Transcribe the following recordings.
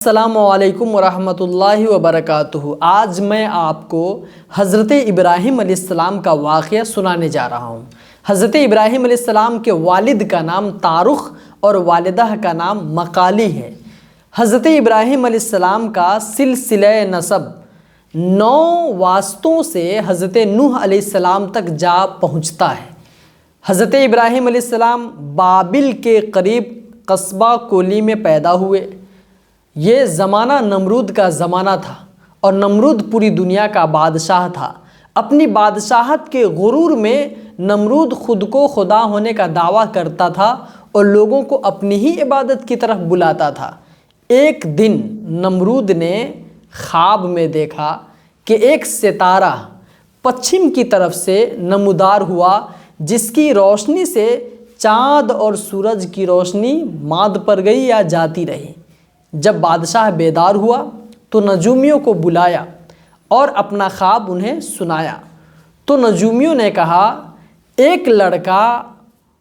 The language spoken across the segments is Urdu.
السلام علیکم ورحمۃ اللہ وبرکاتہ۔ آج میں آپ کو حضرت ابراہیم علیہ السلام کا واقعہ سنانے جا رہا ہوں۔ حضرت ابراہیم علیہ السلام کے والد کا نام تارخ اور والدہ کا نام مقالی ہے۔ حضرت ابراہیم علیہ السلام کا سلسلہ نسب 9 واسطوں سے حضرت نوح علیہ السلام تک جا پہنچتا ہے۔ حضرت ابراہیم علیہ السلام بابل کے قریب قصبہ کولی میں پیدا ہوئے۔ یہ زمانہ نمرود کا زمانہ تھا اور نمرود پوری دنیا کا بادشاہ تھا۔ اپنی بادشاہت کے غرور میں نمرود خود کو خدا ہونے کا دعویٰ کرتا تھا اور لوگوں کو اپنی ہی عبادت کی طرف بلاتا تھا۔ ایک دن نمرود نے خواب میں دیکھا کہ ایک ستارہ پچھم کی طرف سے نمودار ہوا، جس کی روشنی سے چاند اور سورج کی روشنی ماد پر گئی یا جاتی رہی۔ جب بادشاہ بیدار ہوا تو نجومیوں کو بلایا اور اپنا خواب انہیں سنایا۔ تو نجومیوں نے کہا، ایک لڑکا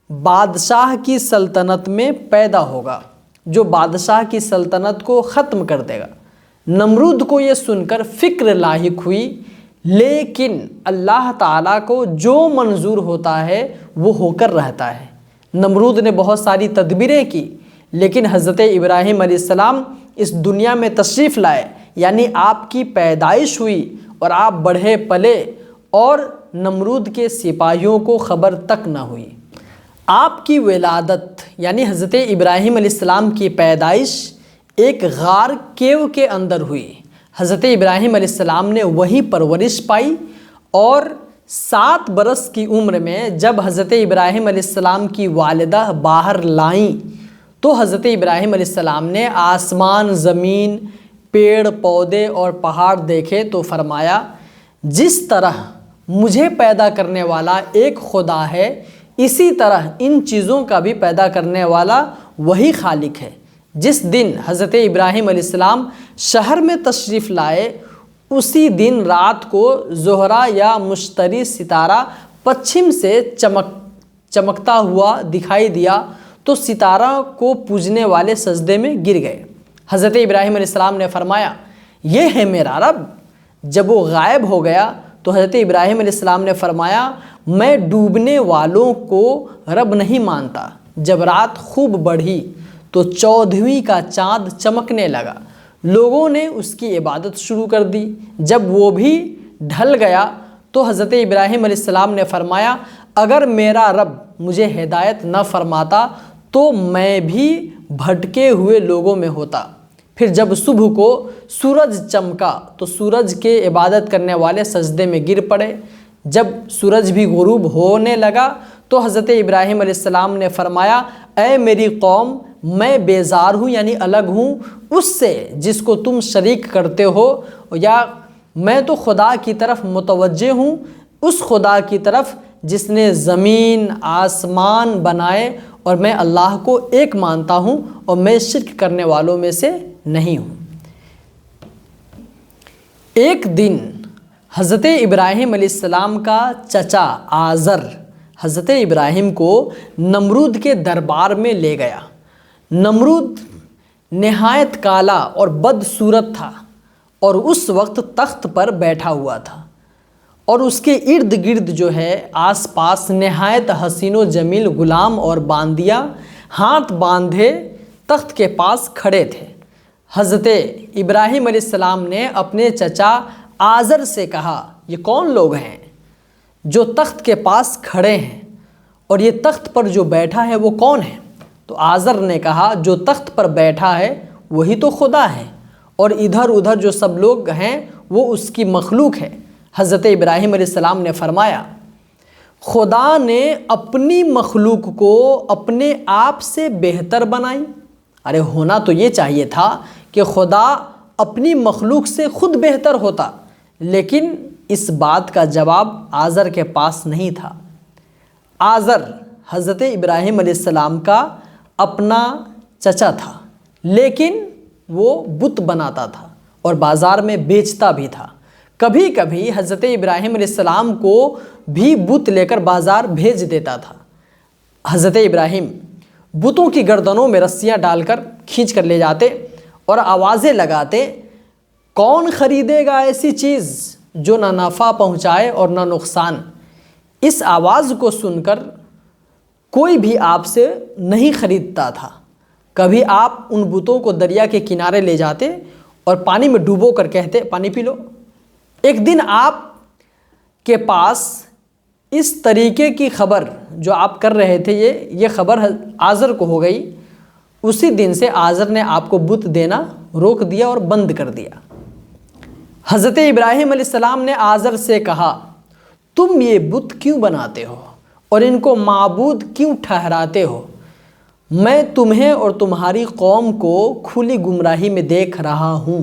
بادشاہ کی سلطنت میں پیدا ہوگا جو بادشاہ کی سلطنت کو ختم کر دے گا۔ نمرود کو یہ سن کر فکر لاحق ہوئی، لیکن اللہ تعالیٰ کو جو منظور ہوتا ہے وہ ہو کر رہتا ہے۔ نمرود نے بہت ساری تدبیریں کی، لیکن حضرت ابراہیم علیہ السلام اس دنیا میں تشریف لائے، یعنی آپ کی پیدائش ہوئی اور آپ بڑھے پلے اور نمرود کے سپاہیوں کو خبر تک نہ ہوئی۔ آپ کی ولادت یعنی حضرت ابراہیم علیہ السلام کی پیدائش ایک غار کیو کے اندر ہوئی۔ حضرت ابراہیم علیہ السلام نے وہیں پرورش پائی اور 7 برس کی عمر میں جب حضرت ابراہیم علیہ السلام کی والدہ باہر لائیں تو حضرت ابراہیم علیہ السلام نے آسمان، زمین، پیڑ پودے اور پہاڑ دیکھے تو فرمایا، جس طرح مجھے پیدا کرنے والا ایک خدا ہے، اسی طرح ان چیزوں کا بھی پیدا کرنے والا وہی خالق ہے۔ جس دن حضرت ابراہیم علیہ السلام شہر میں تشریف لائے، اسی دن رات کو زہرہ یا مشتری ستارہ پچھم سے چمکتا ہوا دکھائی دیا تو ستارہ کو پوجنے والے سجدے میں گر گئے۔ حضرت ابراہیم علیہ السلام نے فرمایا، یہ ہے میرا رب۔ جب وہ غائب ہو گیا تو حضرت ابراہیم علیہ السلام نے فرمایا، میں ڈوبنے والوں کو رب نہیں مانتا۔ جب رات خوب بڑھی تو 14ویں کا چاند چمکنے لگا۔ لوگوں نے اس کی عبادت شروع کر دی۔ جب وہ بھی ڈھل گیا تو حضرت ابراہیم علیہ السلام نے فرمایا، اگر میرا رب مجھے ہدایت نہ فرماتا تو میں بھی بھٹکے ہوئے لوگوں میں ہوتا۔ پھر جب صبح کو سورج چمکا تو سورج کے عبادت کرنے والے سجدے میں گر پڑے۔ جب سورج بھی غروب ہونے لگا تو حضرت ابراہیم علیہ السلام نے فرمایا، اے میری قوم، میں بیزار ہوں یعنی الگ ہوں اس سے جس کو تم شریک کرتے ہو، یا میں تو خدا کی طرف متوجہ ہوں، اس خدا کی طرف جس نے زمین آسمان بنائے، اور میں اللہ کو ایک مانتا ہوں اور میں شرک کرنے والوں میں سے نہیں ہوں۔ ایک دن حضرت ابراہیم علیہ السلام کا چچا آزر حضرت ابراہیم کو نمرود کے دربار میں لے گیا۔ نمرود نہایت کالا اور بدصورت تھا اور اس وقت تخت پر بیٹھا ہوا تھا، اور اس کے ارد گرد جو ہے آس پاس نہایت حسین و جمیل غلام اور باندیاں ہاتھ باندھے تخت کے پاس کھڑے تھے۔ حضرت ابراہیم علیہ السلام نے اپنے چچا آزر سے کہا، یہ کون لوگ ہیں جو تخت کے پاس کھڑے ہیں، اور یہ تخت پر جو بیٹھا ہے وہ کون ہے؟ تو آزر نے کہا، جو تخت پر بیٹھا ہے وہی تو خدا ہے، اور ادھر ادھر جو سب لوگ ہیں وہ اس کی مخلوق ہے۔ حضرت ابراہیم علیہ السلام نے فرمایا، خدا نے اپنی مخلوق کو اپنے آپ سے بہتر بنائی؟ ارے ہونا تو یہ چاہیے تھا کہ خدا اپنی مخلوق سے خود بہتر ہوتا، لیکن اس بات کا جواب آزر کے پاس نہیں تھا۔ آزر حضرت ابراہیم علیہ السلام کا اپنا چچا تھا، لیکن وہ بت بناتا تھا اور بازار میں بیچتا بھی تھا۔ کبھی کبھی حضرت ابراہیم علیہ السلام کو بھی بت لے کر بازار بھیج دیتا تھا۔ حضرت ابراہیم بتوں کی گردنوں میں رسیاں ڈال کر کھینچ کر لے جاتے اور آوازیں لگاتے، کون خریدے گا ایسی چیز جو نہ نفع پہنچائے اور نہ نقصان؟ اس آواز کو سن کر کوئی بھی آپ سے نہیں خریدتا تھا۔ کبھی آپ ان بتوں کو دریا کے کنارے لے جاتے اور پانی میں ڈوبو کر کہتے پانی پی لو۔ ایک دن آپ کے پاس اس طریقے کی خبر جو آپ کر رہے تھے یہ خبر آزر کو ہو گئی۔ اسی دن سے آزر نے آپ کو بت دینا روک دیا اور بند کر دیا۔ حضرت ابراہیم علیہ السلام نے آزر سے کہا، تم یہ بت کیوں بناتے ہو اور ان کو معبود کیوں ٹھہراتے ہو؟ میں تمہیں اور تمہاری قوم کو کھلی گمراہی میں دیکھ رہا ہوں۔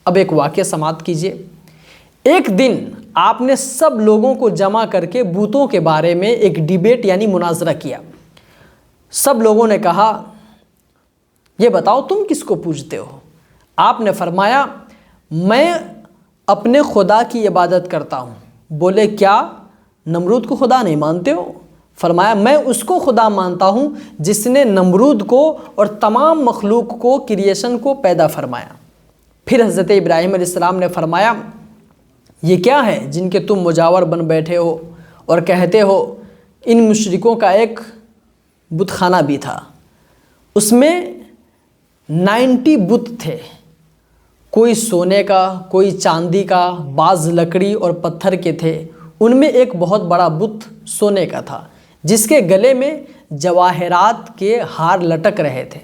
اب ایک واقعہ سماعت کیجیے۔ ایک دن آپ نے سب لوگوں کو جمع کر کے بتوں کے بارے میں ایک ڈیبیٹ یعنی مناظرہ کیا۔ سب لوگوں نے کہا، یہ بتاؤ تم کس کو پوجتے ہو؟ آپ نے فرمایا، میں اپنے خدا کی عبادت کرتا ہوں۔ بولے، کیا نمرود کو خدا نہیں مانتے ہو؟ فرمایا، میں اس کو خدا مانتا ہوں جس نے نمرود کو اور تمام مخلوق کو، کریشن کو پیدا فرمایا۔ پھر حضرت ابراہیم علیہ السلام نے فرمایا، یہ کیا ہے جن کے تم مجاور بن بیٹھے ہو اور کہتے ہو؟ ان مشرکوں کا ایک بت خانہ بھی تھا، اس میں 90 بت تھے، کوئی سونے کا، کوئی چاندی کا، بعض لکڑی اور پتھر کے تھے۔ ان میں ایک بہت بڑا بت سونے کا تھا جس کے گلے میں جواہرات کے ہار لٹک رہے تھے۔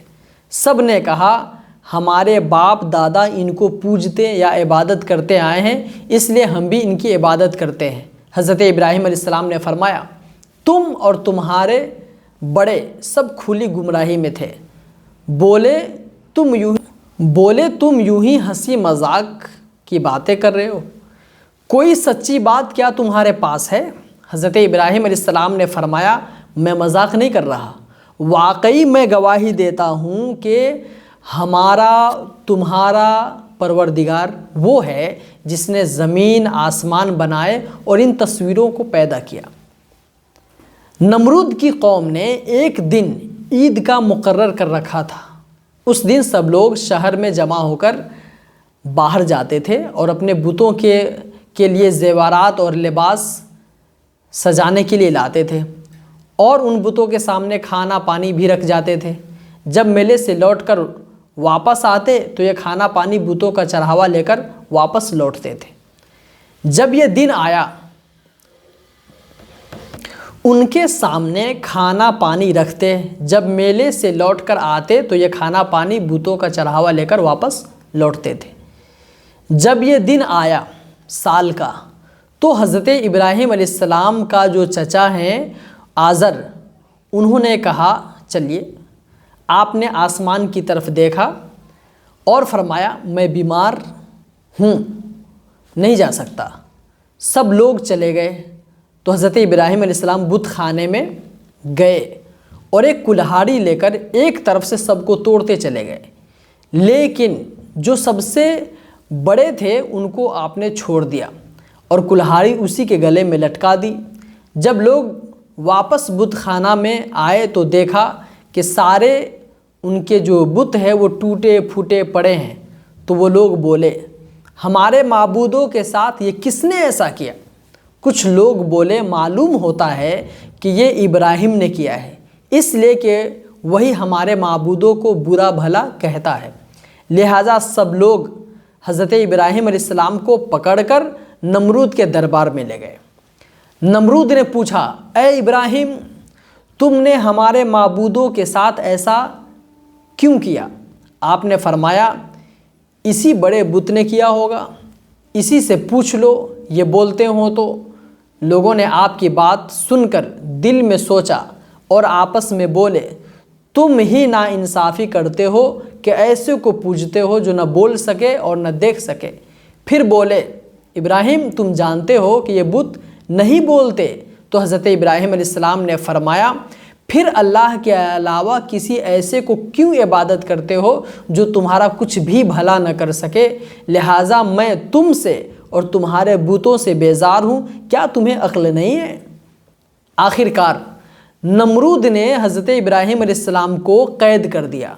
سب نے کہا، ہمارے باپ دادا ان کو پوجتے یا عبادت کرتے آئے ہیں، اس لیے ہم بھی ان کی عبادت کرتے ہیں۔ حضرت ابراہیم علیہ السلام نے فرمایا، تم اور تمہارے بڑے سب کھلی گمراہی میں تھے۔ بولے تم یوں ہی ہنسی مذاق کی باتیں کر رہے ہو؟ کوئی سچی بات کیا تمہارے پاس ہے؟ حضرت ابراہیم علیہ السلام نے فرمایا، میں مذاق نہیں کر رہا، واقعی میں گواہی دیتا ہوں کہ ہمارا تمہارا پروردگار وہ ہے جس نے زمین آسمان بنائے اور ان تصویروں کو پیدا کیا۔ نمرود کی قوم نے ایک دن عید کا مقرر کر رکھا تھا۔ اس دن سب لوگ شہر میں جمع ہو کر باہر جاتے تھے اور اپنے بتوں کے لیے زیورات اور لباس سجانے کے لیے لاتے تھے، اور ان بتوں کے سامنے کھانا پانی بھی رکھ جاتے تھے۔ جب میلے سے لوٹ کر واپس آتے تو یہ کھانا پانی بتوں کا چڑھاوا لے کر واپس لوٹتے تھے۔ جب یہ دن آیا، ان کے سامنے کھانا پانی رکھتے، جب میلے سے لوٹ کر آتے تو یہ کھانا پانی بتوں کا چڑھاوا لے کر واپس لوٹتے تھے۔ جب یہ دن آیا سال کا، تو حضرت ابراہیم علیہ السلام کا جو چچا ہیں آزر، انہوں نے کہا، چلیے۔ آپ نے آسمان کی طرف دیکھا اور فرمایا، میں بیمار ہوں، نہیں جا سکتا۔ سب لوگ چلے گئے تو حضرت ابراہیم علیہ السلام بت خانے میں گئے اور ایک کلہاڑی لے کر ایک طرف سے سب کو توڑتے چلے گئے، لیکن جو سب سے بڑے تھے ان کو آپ نے چھوڑ دیا اور کلہاڑی اسی کے گلے میں لٹکا دی۔ جب لوگ واپس بت خانہ میں آئے تو دیکھا کہ سارے ان کے جو بت ہیں وہ ٹوٹے پھوٹے پڑے ہیں، تو وہ لوگ بولے، ہمارے معبودوں کے ساتھ یہ کس نے ایسا کیا؟ کچھ لوگ بولے، معلوم ہوتا ہے کہ یہ ابراہیم نے کیا ہے، اس لیے کہ وہی ہمارے معبودوں کو برا بھلا کہتا ہے۔ لہٰذا سب لوگ حضرت ابراہیم علیہ السلام کو پکڑ کر نمرود کے دربار میں لے گئے۔ نمرود نے پوچھا، اے ابراہیم، تم نے ہمارے معبودوں کے ساتھ ایسا کیوں کیا؟ آپ نے فرمایا، اسی بڑے بت نے کیا ہوگا، اسی سے پوچھ لو، یہ بولتے ہوں تو۔ لوگوں نے آپ کی بات سن کر دل میں سوچا اور آپس میں بولے، تم ہی نا انصافی کرتے ہو کہ ایسے کو پوجتے ہو جو نہ بول سکے اور نہ دیکھ سکے۔ پھر بولے، ابراہیم تم جانتے ہو کہ یہ بت نہیں بولتے؟ تو حضرت ابراہیم علیہ السلام نے فرمایا، پھر اللہ کے علاوہ کسی ایسے کو کیوں عبادت کرتے ہو جو تمہارا کچھ بھی بھلا نہ کر سکے؟ لہٰذا میں تم سے اور تمہارے بتوں سے بیزار ہوں، کیا تمہیں عقل نہیں ہے؟ آخر کار نمرود نے حضرت ابراہیم علیہ السلام کو قید کر دیا۔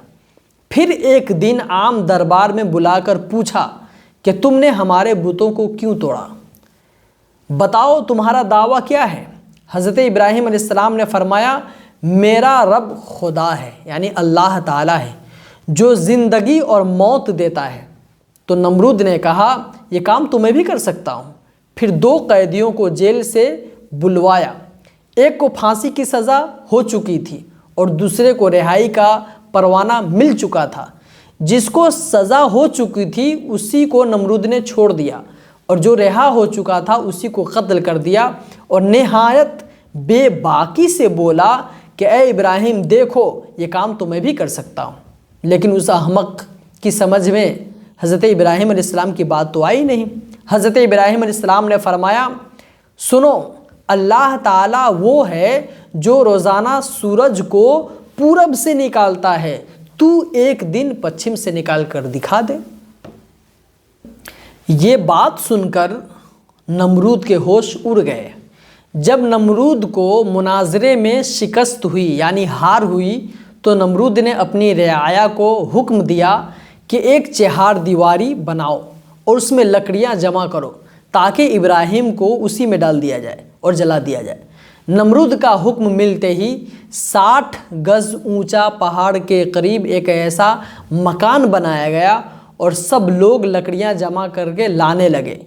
پھر ایک دن عام دربار میں بلا کر پوچھا کہ تم نے ہمارے بتوں کو کیوں توڑا؟ بتاؤ تمہارا دعویٰ کیا ہے؟ حضرت ابراہیم علیہ السلام نے فرمایا میرا رب خدا ہے، یعنی اللہ تعالیٰ ہے، جو زندگی اور موت دیتا ہے۔ تو نمرود نے کہا یہ کام تو میں بھی کر سکتا ہوں۔ پھر 2 قیدیوں کو جیل سے بلوایا، ایک کو پھانسی کی سزا ہو چکی تھی اور دوسرے کو رہائی کا پروانہ مل چکا تھا۔ جس کو سزا ہو چکی تھی اسی کو نمرود نے چھوڑ دیا اور جو رہا ہو چکا تھا اسی کو قتل کر دیا، اور نہایت بے باکی سے بولا کہ اے ابراہیم دیکھو یہ کام تو میں بھی کر سکتا ہوں۔ لیکن اس احمق کی سمجھ میں حضرت ابراہیم علیہ السلام کی بات تو آئی نہیں۔ حضرت ابراہیم علیہ السلام نے فرمایا سنو، اللہ تعالیٰ وہ ہے جو روزانہ سورج کو پورب سے نکالتا ہے، تو ایک دن پچھم سے نکال کر دکھا دے۔ یہ بات سن کر نمرود کے ہوش اڑ گئے۔ جب نمرود کو مناظرے میں شکست ہوئی یعنی ہار ہوئی تو نمرود نے اپنی رعایا کو حکم دیا کہ ایک چہار دیواری بناؤ اور اس میں لکڑیاں جمع کرو تاکہ ابراہیم کو اسی میں ڈال دیا جائے اور جلا دیا جائے۔ نمرود کا حکم ملتے ہی 60 گز اونچا پہاڑ کے قریب ایک ایسا مکان بنایا گیا اور سب لوگ لکڑیاں جمع کر کے لانے لگے۔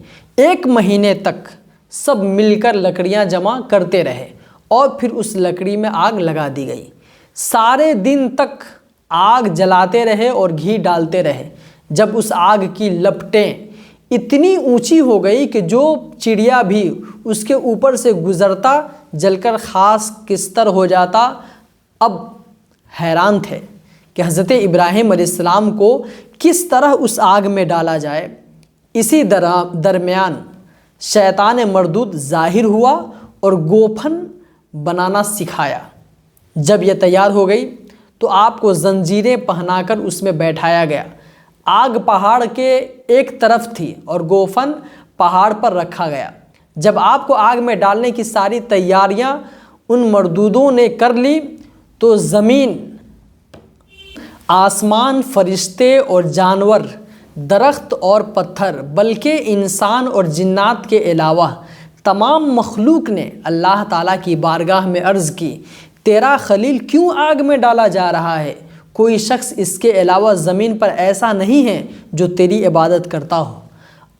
1 مہینے تک سب مل کر لکڑیاں جمع کرتے رہے اور پھر اس لکڑی میں آگ لگا دی گئی۔ سارے دن تک آگ جلاتے رہے اور گھی ڈالتے رہے۔ جب اس آگ کی لپٹیں اتنی اونچی ہو گئی کہ جو چڑیا بھی اس کے اوپر سے گزرتا جل کر خاص کستر ہو جاتا۔ اب حیران تھے کہ حضرت ابراہیم علیہ السلام کو کس طرح اس آگ میں ڈالا جائے۔ اسی درمیان شیطان مردود ظاہر ہوا اور گوپھن بنانا سکھایا۔ جب یہ تیار ہو گئی تو آپ کو زنجیریں پہنا کر اس میں بیٹھایا گیا۔ آگ پہاڑ کے ایک طرف تھی اور گوفن پہاڑ پر رکھا گیا۔ جب آپ کو آگ میں ڈالنے کی ساری تیاریاں ان مردودوں نے کر لی تو زمین، آسمان، فرشتے اور جانور، درخت اور پتھر، بلکہ انسان اور جنات کے علاوہ تمام مخلوق نے اللہ تعالیٰ کی بارگاہ میں عرض کی تیرا خلیل کیوں آگ میں ڈالا جا رہا ہے؟ کوئی شخص اس کے علاوہ زمین پر ایسا نہیں ہے جو تیری عبادت کرتا ہو۔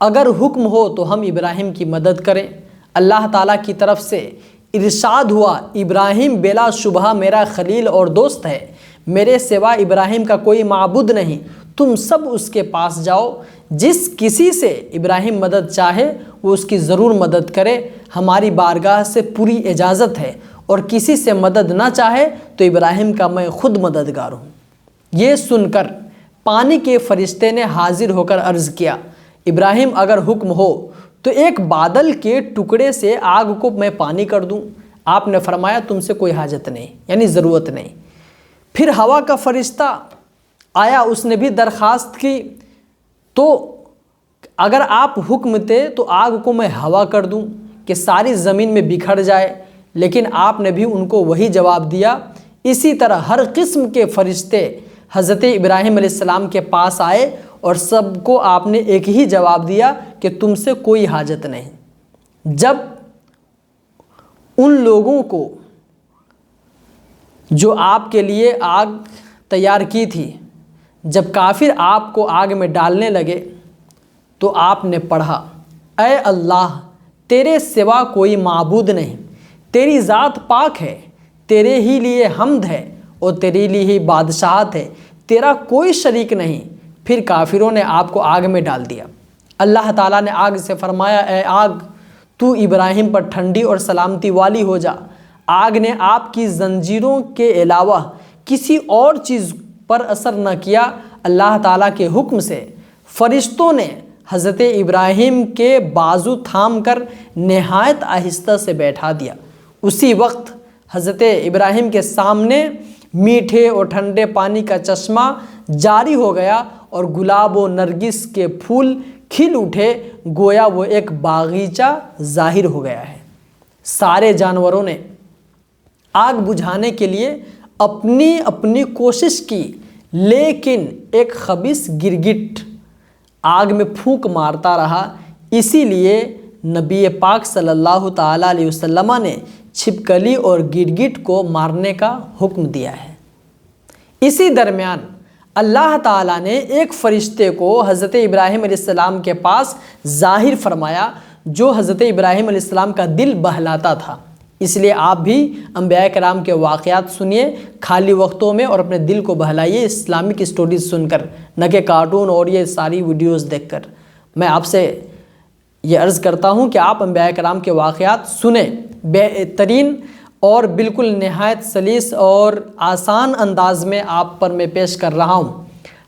اگر حکم ہو تو ہم ابراہیم کی مدد کریں۔ اللہ تعالیٰ کی طرف سے ارشاد ہوا ابراہیم بلا شبہ میرا خلیل اور دوست ہے، میرے سوا ابراہیم کا کوئی معبود نہیں، تم سب اس کے پاس جاؤ۔ جس کسی سے ابراہیم مدد چاہے وہ اس کی ضرور مدد کرے، ہماری بارگاہ سے پوری اجازت ہے، اور کسی سے مدد نہ چاہے تو ابراہیم کا میں خود مددگار ہوں۔ یہ سن کر پانی کے فرشتے نے حاضر ہو کر عرض کیا ابراہیم اگر حکم ہو تو ایک بادل کے ٹکڑے سے آگ کو میں پانی کر دوں۔ آپ نے فرمایا تم سے کوئی حاجت نہیں، یعنی ضرورت نہیں۔ پھر ہوا کا فرشتہ آیا، اس نے بھی درخواست کی تو اگر آپ حکم دے تو آگ کو میں ہوا کر دوں کہ ساری زمین میں بکھر جائے، لیکن آپ نے بھی ان کو وہی جواب دیا۔ اسی طرح ہر قسم کے فرشتے حضرت ابراہیم علیہ السلام کے پاس آئے اور سب کو آپ نے ایک ہی جواب دیا کہ تم سے کوئی حاجت نہیں۔ جب ان لوگوں کو جو آپ کے لیے آگ تیار کی تھی، جب کافر آپ کو آگ میں ڈالنے لگے تو آپ نے پڑھا اے اللہ تیرے سوا کوئی معبود نہیں، تیری ذات پاک ہے، تیرے ہی لیے حمد ہے اور تیرے لیے ہی بادشاہت ہے، تیرا کوئی شریک نہیں۔ پھر کافروں نے آپ کو آگ میں ڈال دیا۔ اللہ تعالیٰ نے آگ سے فرمایا اے آگ تو ابراہیم پر ٹھنڈی اور سلامتی والی ہو جا۔ آگ نے آپ کی زنجیروں کے علاوہ کسی اور چیز پر اثر نہ کیا۔ اللہ تعالیٰ کے حکم سے فرشتوں نے حضرت ابراہیم کے بازو تھام کر نہایت آہستہ سے بیٹھا دیا۔ اسی وقت حضرت ابراہیم کے سامنے میٹھے اور ٹھنڈے پانی کا چشمہ جاری ہو گیا اور گلاب و نرگس کے پھول کھل اٹھے، گویا وہ ایک باغیچہ ظاہر ہو گیا ہے۔ سارے جانوروں نے آگ بجھانے کے لیے اپنی اپنی کوشش کی، لیکن ایک خبیث گرگٹ آگ میں پھونک مارتا رہا، اسی لیے نبی پاک صلی اللہ تعالیٰ علیہ وسلم نے چھپکلی اور گرگٹ کو مارنے کا حکم دیا ہے۔ اسی درمیان اللہ تعالیٰ نے ایک فرشتے کو حضرت ابراہیم علیہ السلام کے پاس ظاہر فرمایا جو حضرت ابراہیم علیہ السلام کا دل بہلاتا تھا۔ اس لیے آپ بھی انبیاء کرام کے واقعات سنیے خالی وقتوں میں اور اپنے دل کو بہلائیے اسلامک اسٹوریز سن کر، نہ کہ کارٹون اور یہ ساری ویڈیوز دیکھ کر۔ میں آپ سے یہ عرض کرتا ہوں کہ آپ انبیاء کرام کے واقعات سنیں، بہترین اور بالکل نہایت سلیس اور آسان انداز میں آپ پر میں پیش کر رہا ہوں۔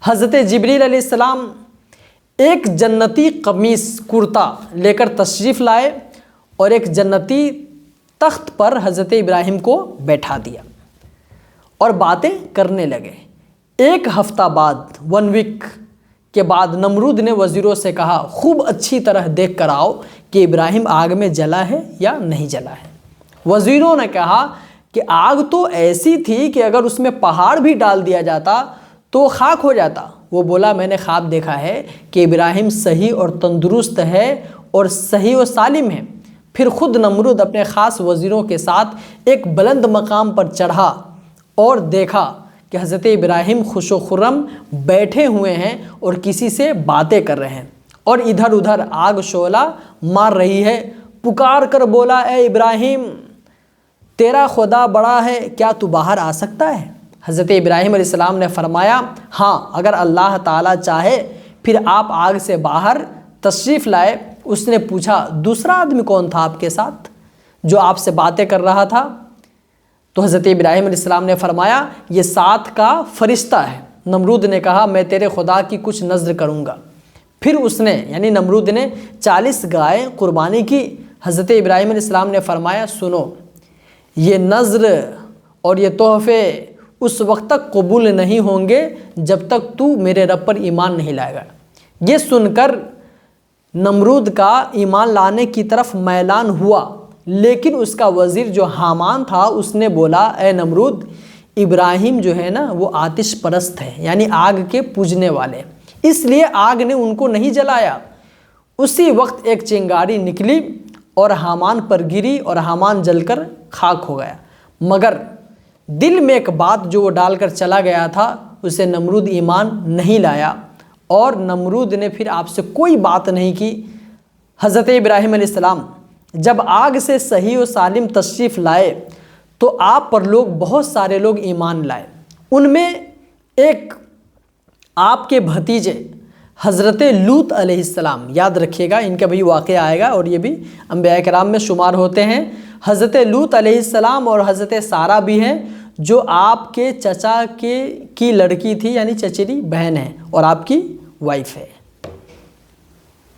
حضرت جبریل علیہ السلام ایک جنتی قمیص کرتا لے کر تشریف لائے اور ایک جنتی تخت پر حضرت ابراہیم کو بیٹھا دیا اور باتیں کرنے لگے۔ ایک ہفتہ بعد 1 ویک کے بعد نمرود نے وزیروں سے کہا، خوب اچھی طرح دیکھ کر آؤ کہ ابراہیم آگ میں جلا ہے یا نہیں جلا ہے۔ وزیروں نے کہا کہ آگ تو ایسی تھی کہ اگر اس میں پہاڑ بھی ڈال دیا جاتا تو خاک ہو جاتا۔ وہ بولا، میں نے خواب دیکھا ہے کہ ابراہیم صحیح اور تندرست ہے اور صحیح و سالم ہے۔ پھر خود نمرود اپنے خاص وزیروں کے ساتھ ایک بلند مقام پر چڑھا اور دیکھا کہ حضرت ابراہیم خوش و خرم بیٹھے ہوئے ہیں اور کسی سے باتیں کر رہے ہیں، اور ادھر ادھر آگ شعلہ مار رہی ہے۔ پکار کر بولا، اے ابراہیم، تیرا خدا بڑا ہے، کیا تو باہر آ سکتا ہے؟ حضرت ابراہیم علیہ السلام نے فرمایا، ہاں، اگر اللہ تعالیٰ چاہے۔ پھر آپ آگ سے باہر تشریف لائے۔ اس نے پوچھا، دوسرا آدمی کون تھا آپ کے ساتھ جو آپ سے باتیں کر رہا تھا؟ تو حضرت ابراہیم علیہ السلام نے فرمایا، یہ ساتھ کا فرشتہ ہے۔ نمرود نے کہا، میں تیرے خدا کی کچھ نذر کروں گا۔ پھر اس نے یعنی نمرود نے 40 گائے قربانی کی۔ حضرت ابراہیم علیہ السلام نے فرمایا، سنو، یہ نذر اور یہ تحفے اس وقت تک قبول نہیں ہوں گے جب تک تو میرے رب پر ایمان نہیں لائے گا۔ یہ سن کر نمرود کا ایمان لانے کی طرف میلان ہوا، لیکن اس کا وزیر جو حامان تھا اس نے بولا، اے نمرود، ابراہیم جو ہے نا وہ آتش پرست ہے، یعنی آگ کے پوجنے والے، اس لیے آگ نے ان کو نہیں جلایا۔ اسی وقت ایک چنگاری نکلی اور حامان پر گری اور حامان جل کر خاک ہو گیا، مگر دل میں ایک بات جو وہ ڈال کر چلا گیا تھا اسے نمرود ایمان نہیں لایا، اور نمرود نے پھر آپ سے کوئی بات نہیں کی۔ حضرت ابراہیم علیہ السلام جب آگ سے صحیح و سالم تشریف لائے تو آپ پر بہت سارے لوگ ایمان لائے۔ ان میں ایک آپ کے بھتیجے حضرت لوط علیہ السلام، یاد رکھیے گا ان کا بھی واقعہ آئے گا اور یہ بھی انبیاء کرام میں شمار ہوتے ہیں۔ حضرت لوط علیہ السلام اور حضرت سارہ بھی ہیں جو آپ کے چچا کی لڑکی تھی، یعنی چچیری بہن ہے اور آپ کی وائف ہے۔